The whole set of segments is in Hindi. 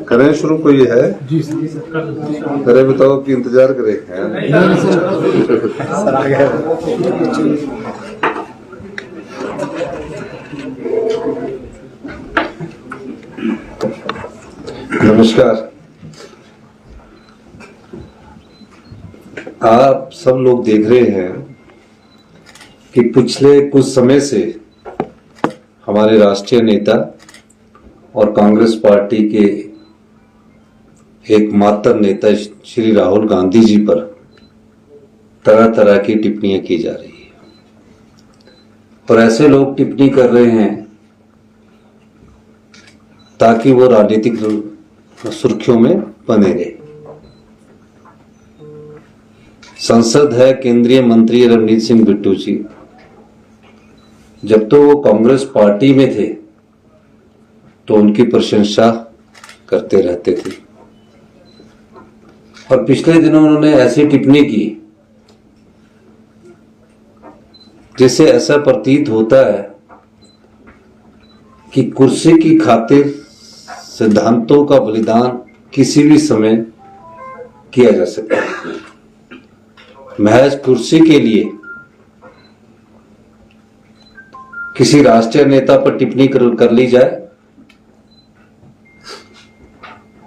करें शुरू कोई है जी करे बताओ कि इंतजार करे नमस्कार। आप सब लोग देख रहे हैं कि पिछले कुछ समय से हमारे राष्ट्रीय नेता और कांग्रेस पार्टी के एकमात्र नेता श्री राहुल गांधी जी पर तरह तरह की टिप्पणियां की जा रही है और ऐसे लोग टिप्पणी कर रहे हैं ताकि वो राजनीतिक सुर्खियों में बने रहे। संसद है, केंद्रीय मंत्री रवनीत सिंह बिट्टू जी जब तो वो कांग्रेस पार्टी में थे तो उनकी प्रशंसा करते रहते थे और पिछले दिनों उन्होंने ऐसी टिप्पणी की जिससे ऐसा प्रतीत होता है कि कुर्सी की खातिर सिद्धांतों का बलिदान किसी भी समय किया जा सकता है। महज कुर्सी के लिए किसी राष्ट्रीय नेता पर टिप्पणी कर ली जाए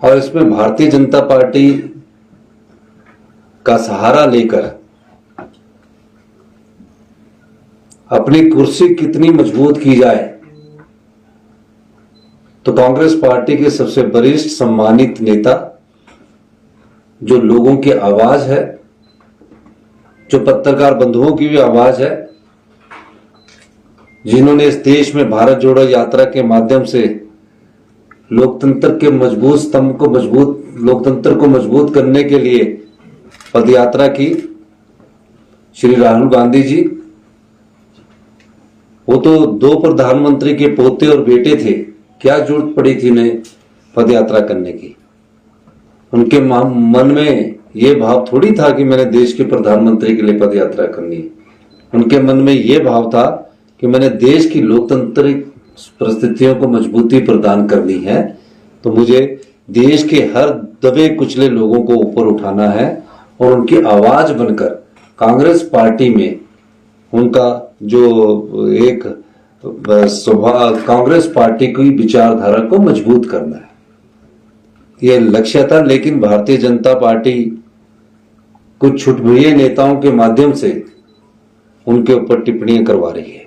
और इसमें भारतीय जनता पार्टी का सहारा लेकर अपनी कुर्सी कितनी मजबूत की जाए तो कांग्रेस पार्टी के सबसे वरिष्ठ सम्मानित नेता जो लोगों की आवाज है, जो पत्रकार बंधुओं की भी आवाज है, जिन्होंने इस देश में भारत जोड़ो यात्रा के माध्यम से लोकतंत्र के मजबूत स्तंभ को लोकतंत्र को मजबूत करने के लिए पदयात्रा की, श्री राहुल गांधी जी। वो तो 2 प्रधानमंत्री के पोते और बेटे थे, क्या जरूरत पड़ी थी उन्हें पदयात्रा करने की। उनके मन में ये भाव थोड़ी था कि मैंने देश के प्रधानमंत्री के लिए पदयात्रा करनी है। उनके मन में ये भाव था कि मैंने देश की लोकतांत्रिक परिस्थितियों को मजबूती प्रदान करनी है, तो मुझे देश के हर दबे कुचले लोगों को ऊपर उठाना है और उनकी आवाज बनकर कांग्रेस पार्टी में उनका जो एक स्वभाव, कांग्रेस पार्टी की विचारधारा को मजबूत करना है, ये लक्ष्य था। लेकिन भारतीय जनता पार्टी कुछ छुटभुइये नेताओं के माध्यम से उनके ऊपर टिप्पणियां करवा रही है।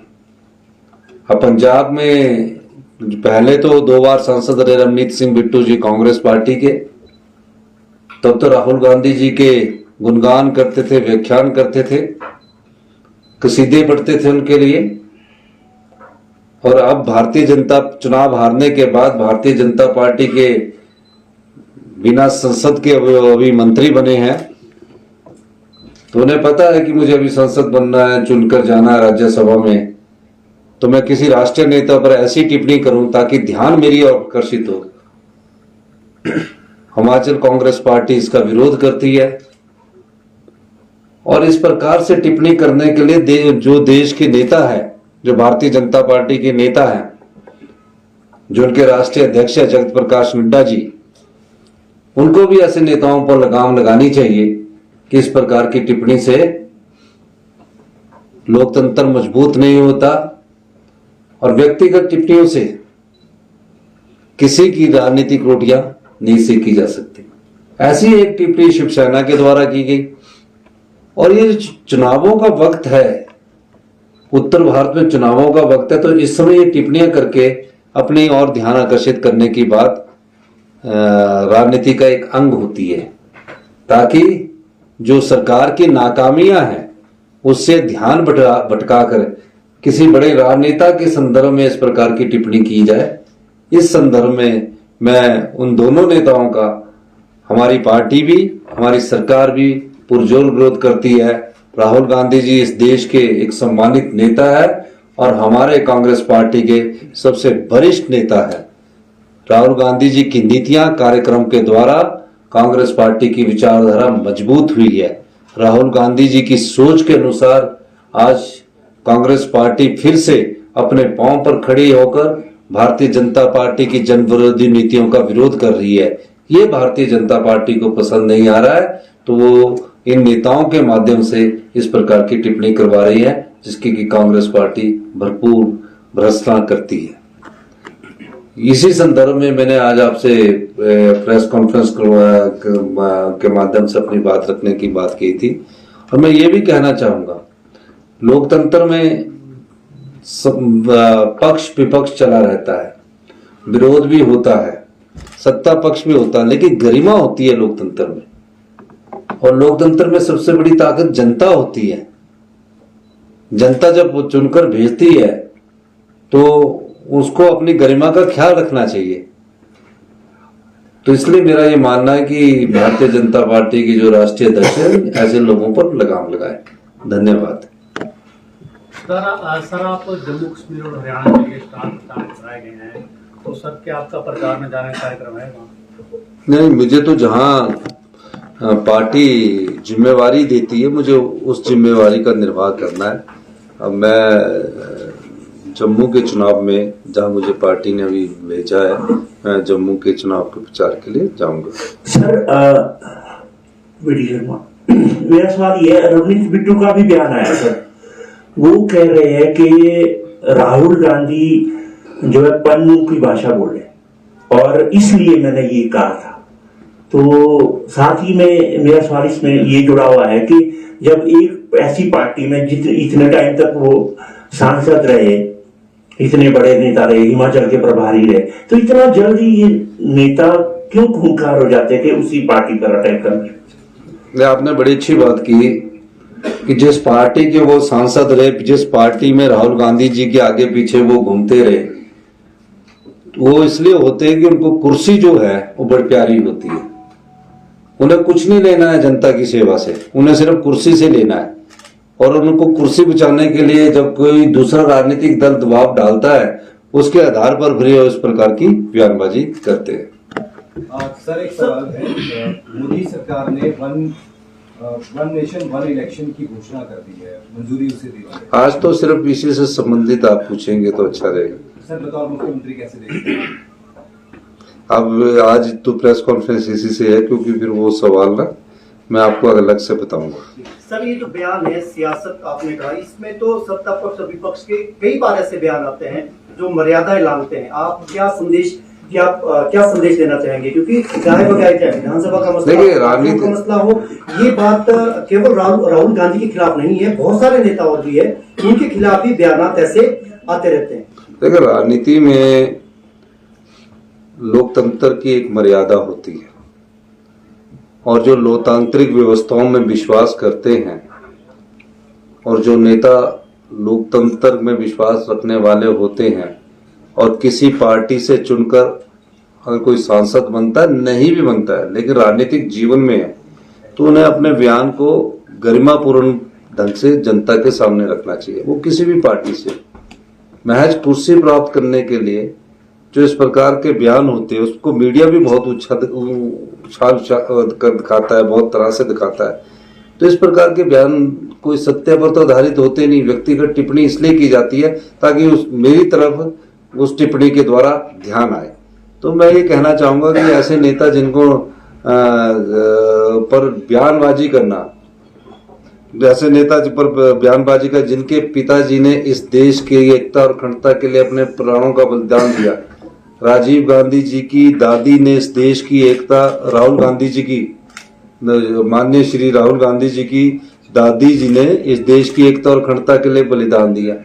अब पंजाब में पहले तो 2 बार सांसद रहे रवनीत सिंह बिट्टू जी कांग्रेस पार्टी के, तब तो राहुल गांधी जी के गुणगान करते थे, व्याख्यान करते थे, कसीदे पढ़ते थे उनके लिए। और अब भारतीय जनता चुनाव हारने के बाद भारतीय जनता पार्टी के बिना संसद के अभी मंत्री बने हैं, तो उन्हें पता है कि मुझे अभी संसद बनना है, चुनकर जाना है राज्यसभा में, तो मैं किसी राष्ट्रीय नेता पर ऐसी टिप्पणी करूं ताकि ध्यान मेरी ओर आकर्षित हो। हिमाचल कांग्रेस पार्टी इसका विरोध करती है और इस प्रकार से टिप्पणी करने के लिए जो देश के नेता है, जो भारतीय जनता पार्टी के नेता हैं, जो उनके राष्ट्रीय अध्यक्ष है जगत प्रकाश नड्डा जी, उनको भी ऐसे नेताओं पर लगाम लगानी चाहिए कि इस प्रकार की टिप्पणी से लोकतंत्र मजबूत नहीं होता और व्यक्तिगत टिप्पणियों से किसी की राजनीतिक रोटियां नहीं सेकी जा सकती। ऐसी एक टिप्पणी शिवसेना के द्वारा की गई। और ये चुनावों का वक्त है, उत्तर भारत में चुनावों का वक्त है, तो इस समय ये टिप्पणियां करके अपनी और ध्यान आकर्षित करने की बात राजनीति का एक अंग होती है, ताकि जो सरकार की नाकामियां हैं उससे ध्यान भटका कर किसी बड़े राजनेता के संदर्भ में इस प्रकार की टिप्पणी की जाए। इस संदर्भ में मैं उन दोनों नेताओं का, हमारी पार्टी भी हमारी सरकार भी पुरजोर विरोध करती है। राहुल गांधी जी इस देश के एक सम्मानित नेता है और हमारे कांग्रेस पार्टी के सबसे वरिष्ठ नेता है। राहुल गांधी जी की नीतियां, कार्यक्रम के द्वारा कांग्रेस पार्टी की विचारधारा मजबूत हुई है। राहुल गांधी जी की सोच के अनुसार आज कांग्रेस पार्टी फिर से अपने पांव पर खड़ी होकर भारतीय जनता पार्टी की जन विरोधी नीतियों का विरोध कर रही है। ये भारतीय जनता पार्टी को पसंद नहीं आ रहा है, तो वो इन नेताओं के माध्यम से इस प्रकार की टिप्पणी करवा रही है, जिसकी कि कांग्रेस पार्टी भरपूर भर्त्सना करती है। इसी संदर्भ में मैंने आज आपसे प्रेस कॉन्फ्रेंस के माध्यम से अपनी बात रखने की बात की थी। और मैं ये भी कहना चाहूंगा, लोकतंत्र में पक्ष विपक्ष चला रहता है, विरोध भी होता है, सत्ता पक्ष भी होता है, लेकिन गरिमा होती है लोकतंत्र में। और लोकतंत्र में सबसे बड़ी ताकत जनता होती है। जनता जब वो चुनकर भेजती है तो उसको अपनी गरिमा का ख्याल रखना चाहिए। तो इसलिए मेरा ये मानना है कि भारतीय जनता पार्टी की जो राष्ट्रीय अध्यक्ष है ऐसे लोगों पर लगाम लगाए। धन्यवाद। सर आप जम्मू कश्मीर और हरियाणा के लिए स्टार प्रचारक बनाए गए हैं, तो सर क्या आपका प्रचार में जाने का कार्यक्रम है वहाँ? नहीं, मुझे तो जहाँ पार्टी जिम्मेवारी देती है मुझे उस जिम्मेवारी का निर्वाह करना है। अब मैं जम्मू के चुनाव में, जहाँ मुझे पार्टी ने अभी भेजा है, मैं जम्मू के चुनाव के प्रचार के लिए जाऊंगा। सर मेरा सवाल ये है, रवनीत बिट्टू का भी बयान आया सर, वो कह रहे हैं कि राहुल गांधी जो है पन्नू की भाषा बोले और इसलिए मैंने ये कहा था। तो साथ ही में मेरा सवाल इसमें ये जुड़ा हुआ है कि जब एक ऐसी पार्टी में इतने टाइम तक वो सांसद रहे, इतने बड़े नेता रहे, हिमाचल के प्रभारी रहे, तो इतना जल्दी ये नेता क्यों खूंखार हो जाते कि उसी पार्टी पर अटैक करने? आपने बड़ी अच्छी बात की कि जिस पार्टी के वो सांसद रहे, जिस पार्टी में राहुल गांधी जी के आगे पीछे वो घूमते रहे, वो इसलिए होते हैं कि उनको कुर्सी जो है वो बड़ी प्यारी होती है। उन्हें कुछ नहीं लेना है जनता की सेवा से, उन्हें सिर्फ कुर्सी से लेना है। और उनको कुर्सी बचाने के लिए जब कोई दूसरा राजनीतिक दल दबाव डालता है, उसके आधार पर फिर इस प्रकार की बयानबाजी करते हैं। सर एक सवाल है, मोदी सरकार ने वन नेशन वन इलेक्शन की घोषणा कर दी है, मंजूरी उसे दी है। आज तो सिर्फ इसी से संबंधित आप पूछेंगे तो अच्छा रहेगा। सर बतौर मुख्यमंत्री कैसे देखते हैं? अब आज तो प्रेस कॉन्फ्रेंस इसी से है, क्योंकि फिर वो सवाल ना मैं आपको अलग से बताऊंगा। सर ये जो बयान है सियासत आपने कहा, इसमें तो सत्ता पक्ष और विपक्ष के कई बार ऐसे बयान आते हैं जो मर्यादाएं लांघते हैं। आप क्या संदेश देना चाहेंगे? क्योंकि चाहे बगैर चाहे विधानसभा का मसला हो, ये बात केवल राहुल गांधी के खिलाफ नहीं है, बहुत सारे नेता और भी है, उनके खिलाफ भी बयान ऐसे आते रहते हैं। देखिए, राजनीति में लोकतंत्र की एक मर्यादा होती है और जो लोकतांत्रिक व्यवस्थाओं में विश्वास करते हैं और जो नेता लोकतंत्र में विश्वास रखने वाले होते हैं और किसी पार्टी से चुनकर अगर कोई सांसद बनता है, नहीं भी बनता है, लेकिन राजनीतिक जीवन में है, तो उन्हें अपने बयान को गरिमापूर्ण ढंग से जनता के सामने रखना चाहिए। वो किसी भी पार्टी से महज कुर्सी प्राप्त करने के लिए जो इस प्रकार के बयान होते हैं, उसको मीडिया भी बहुत उछाल दिखाता है, बहुत तरह से दिखाता है। तो इस प्रकार के बयान कोई सत्य पर तो आधारित होते नहीं, व्यक्तिगत टिप्पणी इसलिए की जाती है ताकि मेरी तरफ उस टिप्पणी के द्वारा ध्यान आए। तो मैं ये कहना चाहूंगा कि ऐसे नेता जिनको पर बयानबाजी करना जैसे नेताजी पर बयानबाजी का, जिनके पिताजी ने इस देश की एकता और अखंडता के लिए अपने प्राणों का बलिदान दिया। राजीव गांधी जी की दादी ने इस देश की एकता, राहुल गांधी जी की, माननीय श्री राहुल गांधी जी की दादी जी ने इस देश की एकता और अखंडता के लिए बलिदान दिया।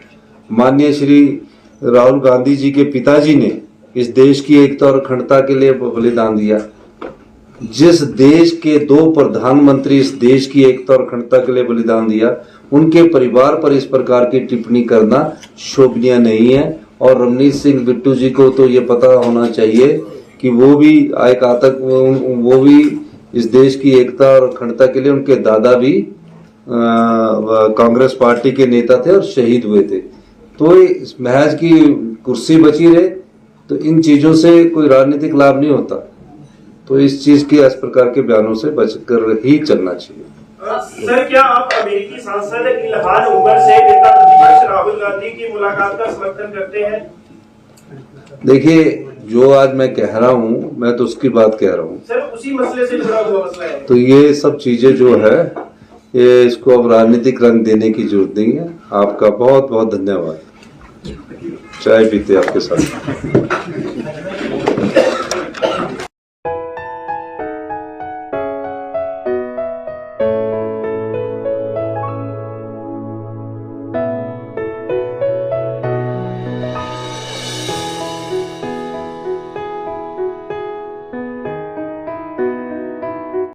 माननीय श्री राहुल गांधी जी के पिताजी ने इस देश की एकता और अखंडता के लिए बलिदान दिया। जिस देश के 2 प्रधानमंत्री इस देश की एकता और अखंडता के लिए बलिदान दिया, उनके परिवार पर इस प्रकार की टिप्पणी करना शोभनीय नहीं है। और रवनीत सिंह बिट्टू जी को तो ये पता होना चाहिए कि वो भी एक आतंक, वो भी इस देश की एकता और अखंडता के लिए, उनके दादा भी कांग्रेस पार्टी के नेता थे और शहीद हुए थे। तो इस महज की कुर्सी बची रहे तो इन चीजों से कोई राजनीतिक लाभ नहीं होता। तो इस चीज के, इस प्रकार के बयानों से बचकर ही चलना चाहिए। सर, क्या आप अमेरिकी सांसद इल्हान उमर से नेता प्रतिपक्ष राहुल गांधी की मुलाकात का समर्थन करते हैं? देखिए, जो आज मैं कह रहा हूँ, मैं तो उसकी बात कह रहा हूँ सर, उसी मसले से जुड़ा हुआ मसला है। तो ये सब चीजें जो है, ये इसको अब राजनीतिक रंग देने की जरूरत नहीं है। आपका बहुत बहुत धन्यवाद। चाय पीते आपके साथ।